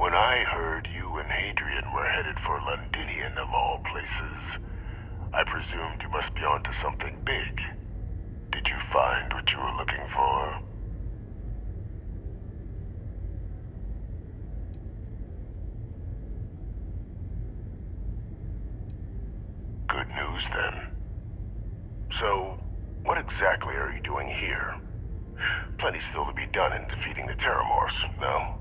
When I heard you and Hadrian were headed for Londinian of all places, I presumed you must be onto something big. Did you find what you were looking for? Good news, then. So, what exactly are you doing here? Plenty still to be done in defeating the Terramorphs, no?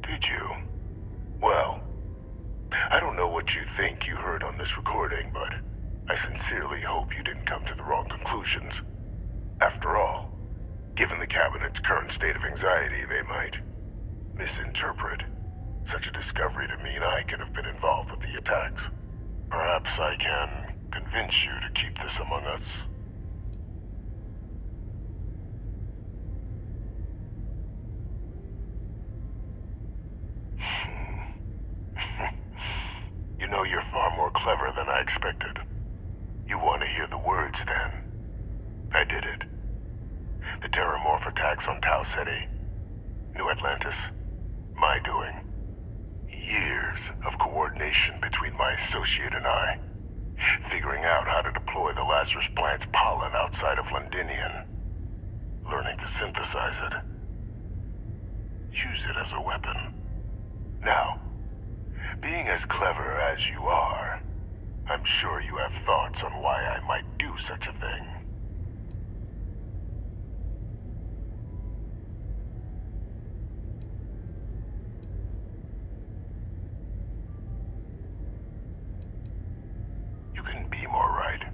Did you? Well, I don't know what you think you heard on this recording, but I sincerely hope you didn't come to the wrong conclusions. After all, given the Cabinet's current state of anxiety, they might misinterpret such a discovery to mean I could have been involved with the attacks. Perhaps I can convince you to keep this among us. You know, you're far more clever than I expected. You want to hear the words, then? I did it. The Terramorph attacks on Tau Ceti, New Atlantis, my doing. Years of coordination between my associate and I, figuring out how to deploy the Lazarus Plants pollen outside of Londinian, learning to synthesize it, use it as a weapon. Now, being as clever as you are, I'm sure you have thoughts on why I might do such a thing. You couldn't be more right.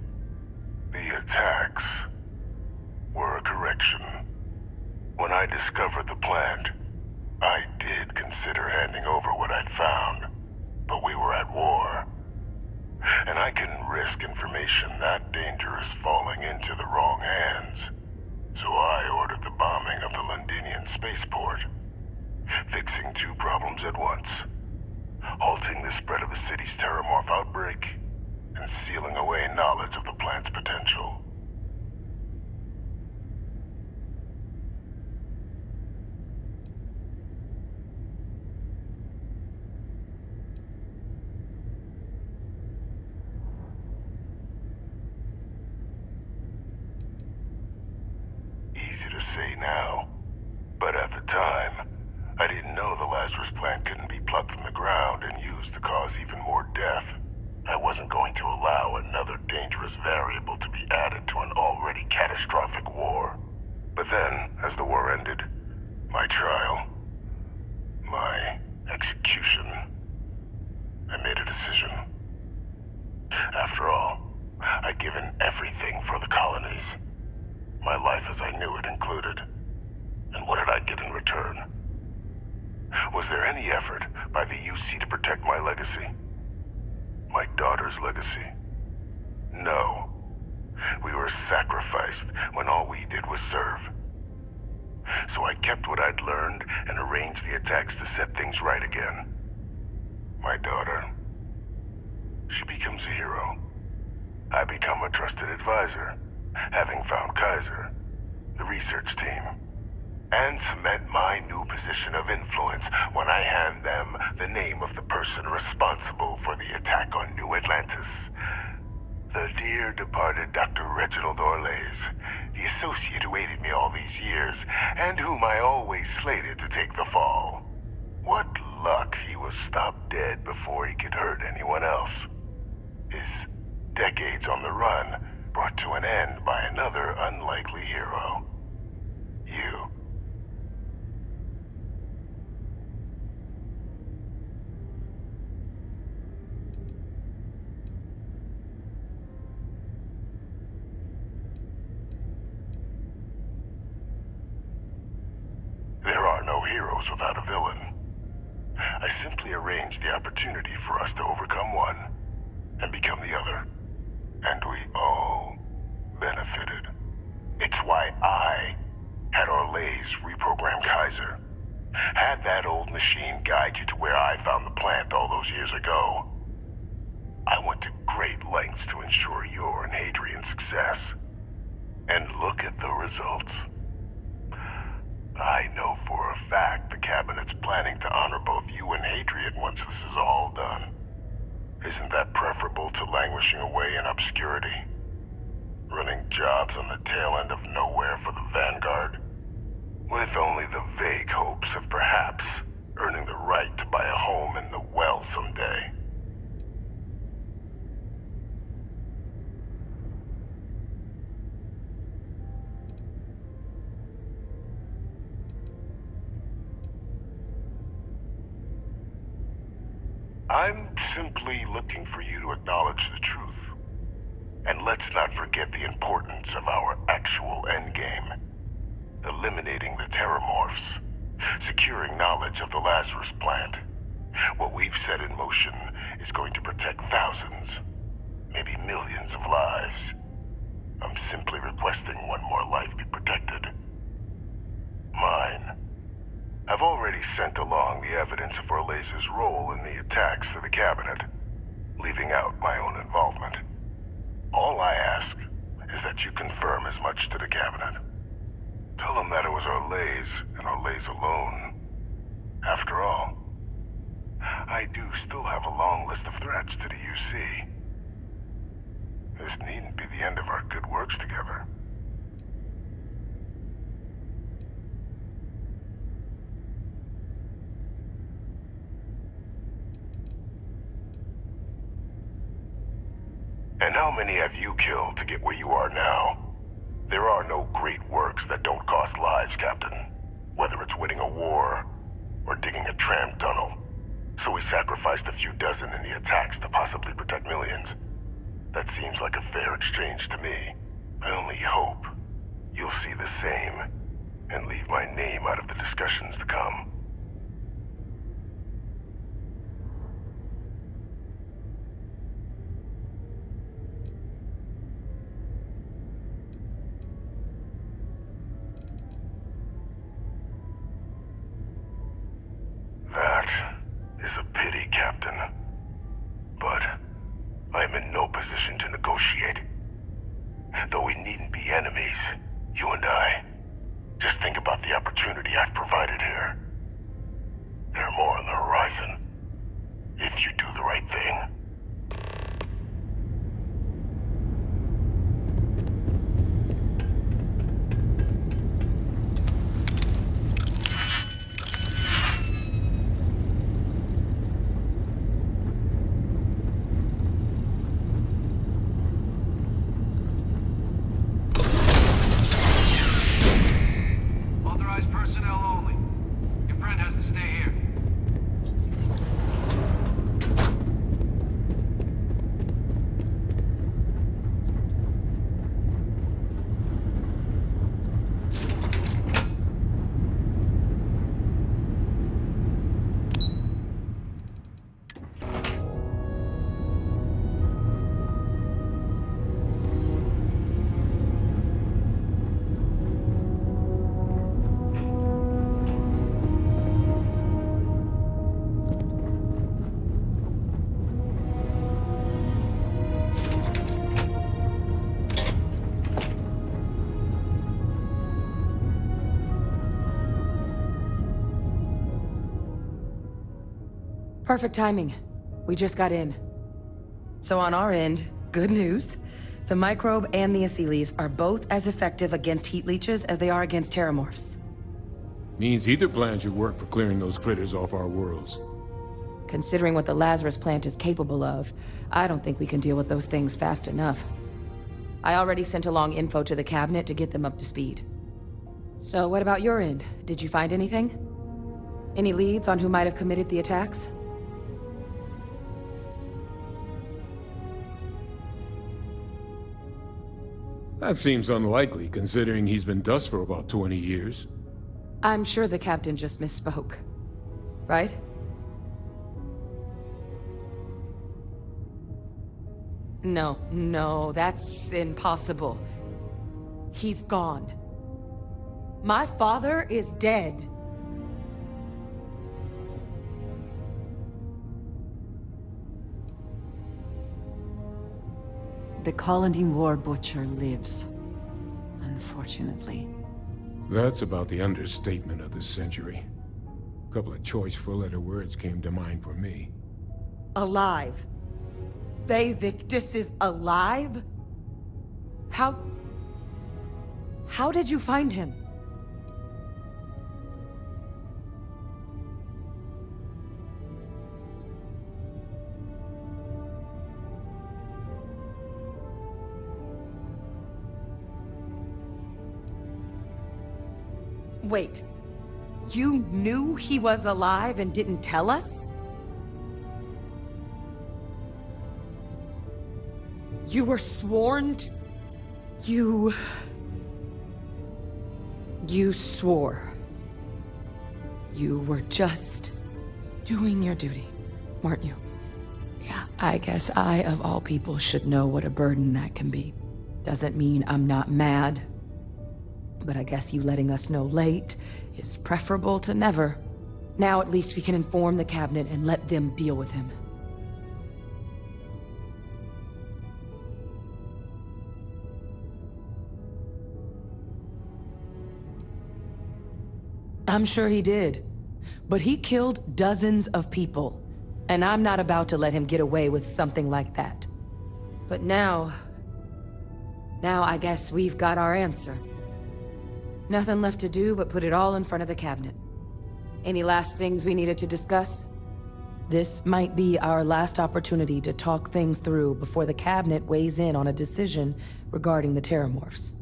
The attacks were a correction. When I discovered the plant, I did consider handing over what I'd found, but we were at war. And I couldn't risk information that dangerous falling into the wrong hands. So I ordered the bombing of the Londinian spaceport, fixing two problems at once. Halting the spread of the city's Terramorph outbreak, and sealing away knowledge of the plant's potential. Easy to say now, but at the time, I didn't know the Lazarus plant couldn't be plucked from the ground and used to cause even more death. I wasn't going to allow another dangerous variable to be added to an already catastrophic war. But then, as the war ended, my trial, my execution, I made a decision. After all, I'd given everything for the colonies. My life as I knew it included. And what did I get in return? Was there any effort by the UC to protect my legacy? My daughter's legacy? No. We were sacrificed when all we did was serve. So I kept what I'd learned and arranged the attacks to set things right again. My daughter, she becomes a hero. I become a trusted advisor, having found Kaiser, the research team, and cement my new position of influence when I hand them the name of the person responsible for the attack on New Atlantis. The dear departed Dr. Reginald Orlays, the associate who aided me all these years, and whom I always slated to take the fall. What luck he was stopped dead before he could hurt anyone else. His decades on the run brought to an end by another unlikely hero. You. There are no heroes without a villain. I simply arranged the opportunity for us to overcome one and become the other. And we all benefited. It's why I had Orlays reprogram Kaiser. Had that old machine guide you to where I found the plant all those years ago. I went to great lengths to ensure your and Hadrian's success. And look at the results. planning to honor both you and Hadrian once this is all done. Isn't that preferable to languishing away in obscurity? Running jobs on the tail end of nowhere for the Vanguard? With only the vague hopes of perhaps earning the right to buy a home in the well someday. I'm simply looking for you to acknowledge the truth. And let's not forget the importance of our actual endgame. Eliminating the Terramorphs. Securing knowledge of the Lazarus Plant. What we've set in motion is going to protect thousands, maybe millions of lives. I'm simply requesting one more life be protected. Mine. I've already sent along the evidence of Orleza's role in the attacks to the cabinet, leaving out my own involvement. All I ask is that you confirm as much to the cabinet. Tell them that it was Orlez and Orlez alone. After all, I do still have a long list of threats to the UC. This needn't be the end of our good works together. And how many have you killed to get where you are now? There are no great works that don't cost lives, Captain. Whether it's winning a war, or digging a tram tunnel. So we sacrificed a few dozen in the attacks to possibly protect millions. That seems like a fair exchange to me. I only hope you'll see the same, and leave my name out of the discussions to come. That is a pity, Captain. But I'm in no position to negotiate. Though we needn't be enemies, you and I. Just think about the opportunity I've provided here. There are more on the horizon. If you do the right thing. Perfect timing. We just got in. So on our end, good news. The microbe and the Asylees are both as effective against heat leeches as they are against Terramorphs. Means either plan should work for clearing those critters off our worlds. Considering what the Lazarus Plant is capable of, I don't think we can deal with those things fast enough. I already sent along info to the cabinet to get them up to speed. So what about your end? Did you find anything? Any leads on who might have committed the attacks? That seems unlikely, considering he's been dust for about 20 years. I'm sure the captain just misspoke. Right? No, that's impossible. He's gone. My father is dead. The colony war butcher lives, unfortunately. That's about the understatement of the century. A couple of choice four-letter words came to mind for me. Alive. Vae Victis is alive? How did you find him? Wait, you knew he was alive and didn't tell us? You were sworn to... You swore. You were just Doing your duty, weren't you? Yeah, I guess I, of all people, should know what a burden that can be. Doesn't mean I'm not mad. But I guess you letting us know late is preferable to never. Now at least we can inform the cabinet and let them deal with him. I'm sure he did. But he killed dozens of people. And I'm not about to let him get away with something like that. But now I guess we've got our answer. Nothing left to do but put it all in front of the cabinet. Any last things we needed to discuss? This might be our last opportunity to talk things through before the cabinet weighs in on a decision regarding the Terramorphs.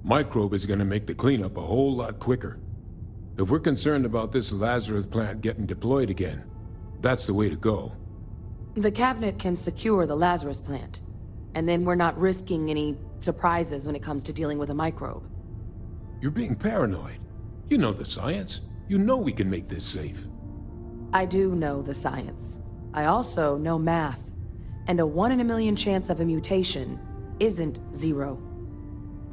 Microbe is gonna make the cleanup a whole lot quicker. If we're concerned about this Lazarus plant getting deployed again, that's the way to go. The cabinet can secure the Lazarus plant, and then we're not risking any surprises when it comes to dealing with a microbe. You're being paranoid. You know the science. You know we can make this safe. I do know the science. I also know math, and a 1 in a million chance of a mutation isn't 0.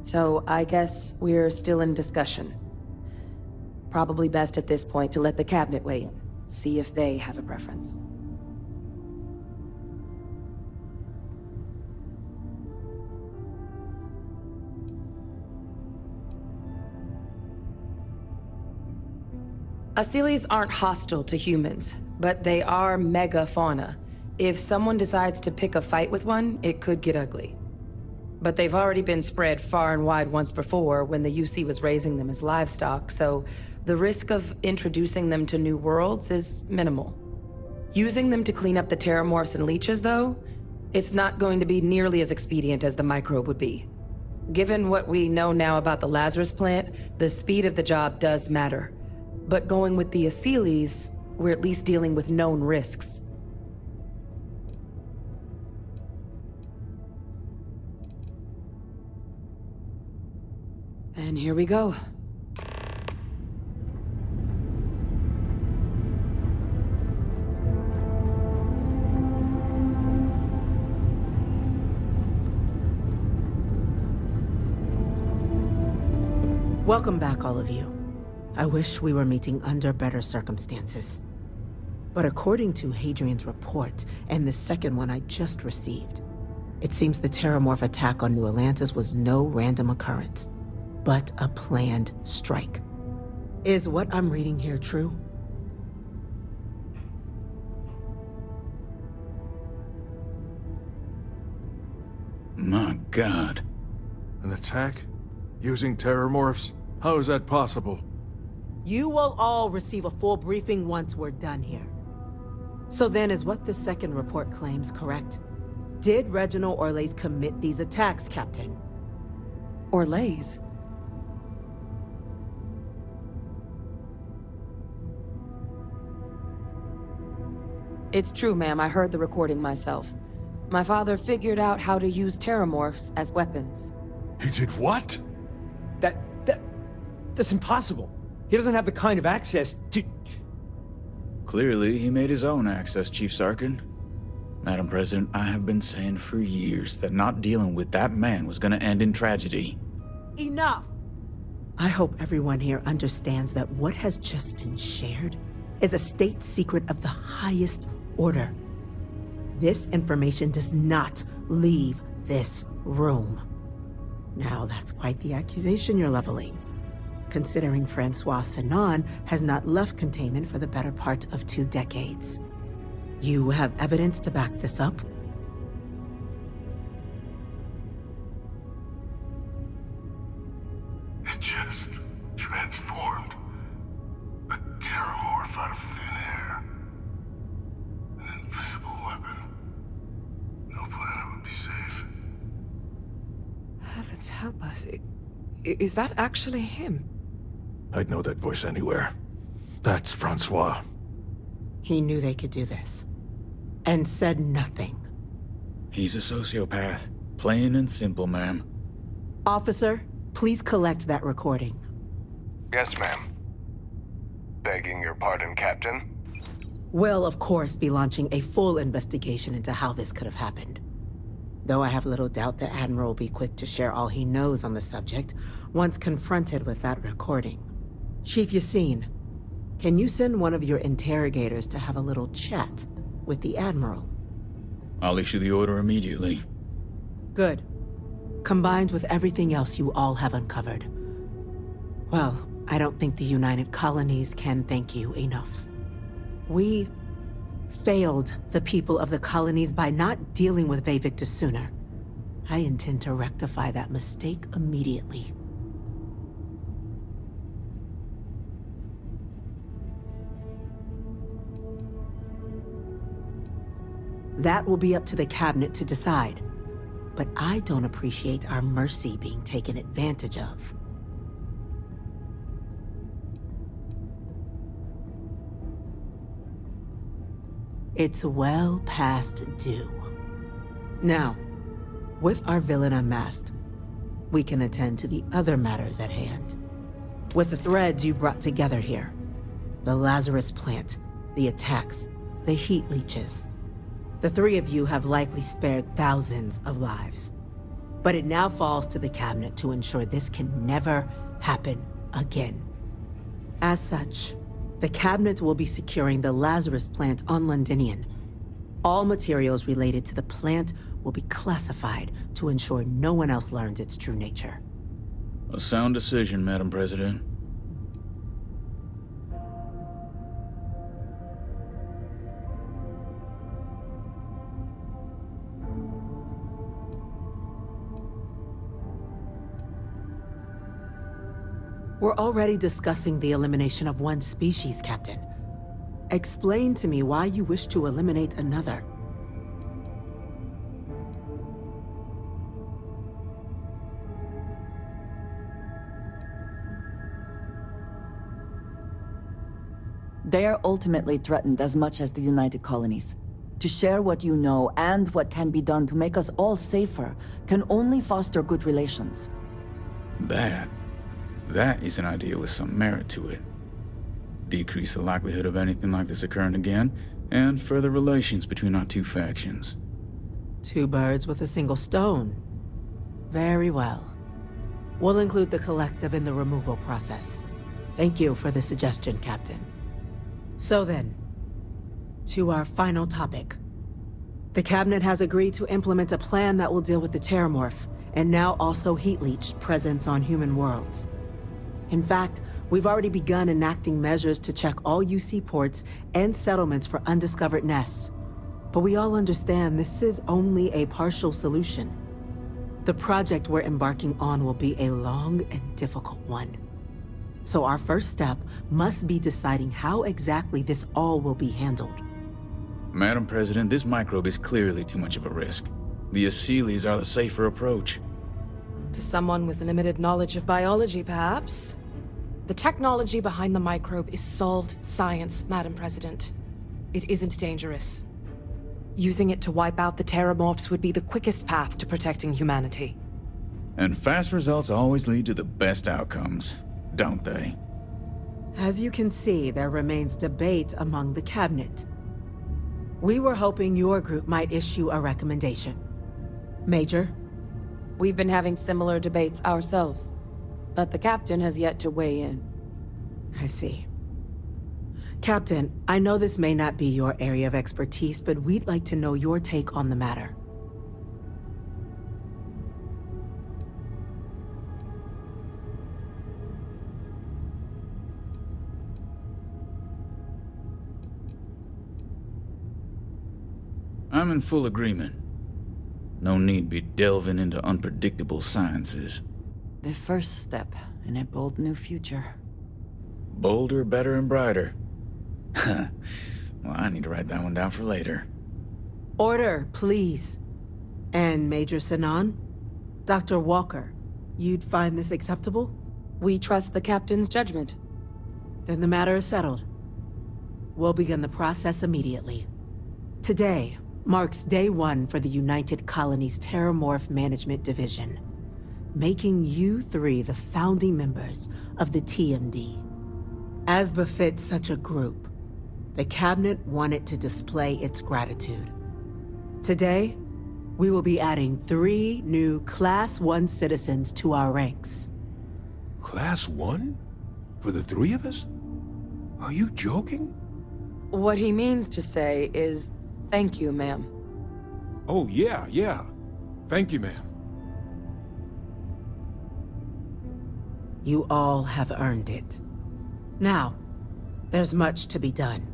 So I guess we're still in discussion. Probably best at this point to let the cabinet weigh in, see if they have a preference. Asylees aren't hostile to humans, but they are megafauna. If someone decides to pick a fight with one, it could get ugly. But they've already been spread far and wide once before when the UC was raising them as livestock, so the risk of introducing them to new worlds is minimal. Using them to clean up the Terramorphs and leeches, though, it's not going to be nearly as expedient as the microbe would be. Given what we know now about the Lazarus plant, the speed of the job does matter. But going with the Asylees, we're at least dealing with known risks. And here we go. Welcome back, all of you. I wish we were meeting under better circumstances. But according to Hadrian's report, and the second one I just received, it seems the Terramorph attack on New Atlantis was no random occurrence, but a planned strike. Is what I'm reading here true? My God. An attack? Using Terramorphs? How is that possible? You will all receive a full briefing once we're done here. So then, is what the second report claims correct? Did Reginald Orlays commit these attacks, Captain? Orlays? It's true, ma'am. I heard the recording myself. My father figured out how to use Terramorphs as weapons. He did what? That's impossible. He doesn't have the kind of access to... Clearly, he made his own access, Chief Sarkin. Madam President, I have been saying for years that not dealing with that man was gonna end in tragedy. Enough! I hope everyone here understands that what has just been shared is a state secret of the highest order. This information does not leave this room. Now, that's quite the accusation you're leveling, considering Francois Sinon has not left containment for the better part of 2 decades. You have evidence to back this up? It just transformed. A Terramorph out of thin air. An invisible weapon. No planet would be safe. Heavens help us. Is that actually him? I'd know that voice anywhere. That's Francois. He knew they could do this, and said nothing. He's a sociopath. Plain and simple, ma'am. Officer, please collect that recording. Yes, ma'am. Begging your pardon, Captain? We'll, of course, be launching a full investigation into how this could have happened. Though I have little doubt the Admiral will be quick to share all he knows on the subject once confronted with that recording. Chief Yassine, can you send one of your interrogators to have a little chat with the Admiral? I'll issue the order immediately. Good. Combined with everything else you all have uncovered. Well, I don't think the United Colonies can thank you enough. We failed the people of the colonies by not dealing with Vae Victis sooner. I intend to rectify that mistake immediately. That will be up to the cabinet to decide. But I don't appreciate our mercy being taken advantage of. It's well past due. Now, with our villain unmasked, we can attend to the other matters at hand. With the threads you've brought together here, the Lazarus Plant, the attacks, the heat leeches, the 3 of you have likely spared thousands of lives. But it now falls to the cabinet to ensure this can never happen again. As such, the cabinet will be securing the Lazarus Plant on Londinian. All materials related to the plant will be classified to ensure no one else learns its true nature. A sound decision, Madam President. We're already discussing the elimination of one species, Captain. Explain to me why you wish to eliminate another. They are ultimately threatened as much as the United Colonies. To share what you know and what can be done to make us all safer can only foster good relations. That is an idea with some merit to it. Decrease the likelihood of anything like this occurring again, and further relations between our 2 factions. 2 birds with a single stone. Very well. We'll include the collective in the removal process. Thank you for the suggestion, Captain. So then, to our final topic. The cabinet has agreed to implement a plan that will deal with the Terramorph, and now also heat leech presence on human worlds. In fact, we've already begun enacting measures to check all UC ports and settlements for undiscovered nests. But we all understand this is only a partial solution. The project we're embarking on will be a long and difficult one. So our first step must be deciding how exactly this all will be handled. Madam President, this microbe is clearly too much of a risk. The Aseles are the safer approach. To someone with limited knowledge of biology, perhaps? The technology behind the microbe is solved science, Madam President. It isn't dangerous. Using it to wipe out the Terramorphs would be the quickest path to protecting humanity. And fast results always lead to the best outcomes, don't they? As you can see, there remains debate among the cabinet. We were hoping your group might issue a recommendation. Major? We've been having similar debates ourselves, but the captain has yet to weigh in. I see. Captain, I know this may not be your area of expertise, but we'd like to know your take on the matter. I'm in full agreement. No need be delving into unpredictable sciences. The first step in a bold new future. Bolder, better, and brighter. Well, I need to write that one down for later. Order, please. And Major Sinan? Dr. Walker, you'd find this acceptable? We trust the captain's judgment. Then the matter is settled. We'll begin the process immediately. Today marks day one for the United Colonies Terramorph Management Division, making you three the founding members of the TMD. As befits such a group, the Cabinet wanted to display its gratitude. Today, we will be adding 3 new Class 1 citizens to our ranks. Class 1? For the 3 of us? Are you joking? What he means to say is, thank you, ma'am. Oh, yeah. Thank you, ma'am. You all have earned it. Now, there's much to be done.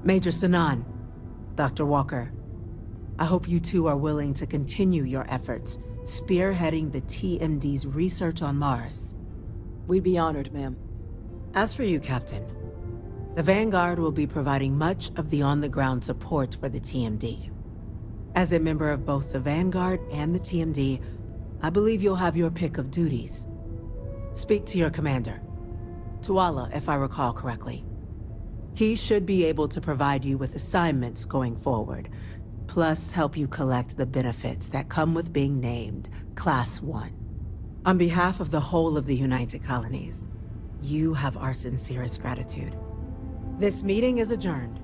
Major Sinan, Dr. Walker, I hope you two are willing to continue your efforts spearheading the TMD's research on Mars. We'd be honored, ma'am. As for you, Captain, the Vanguard will be providing much of the on-the-ground support for the TMD. As a member of both the Vanguard and the TMD, I believe you'll have your pick of duties. Speak to your commander, Tuala, if I recall correctly. He should be able to provide you with assignments going forward, plus help you collect the benefits that come with being named Class 1. On behalf of the whole of the United Colonies, you have our sincerest gratitude. This meeting is adjourned.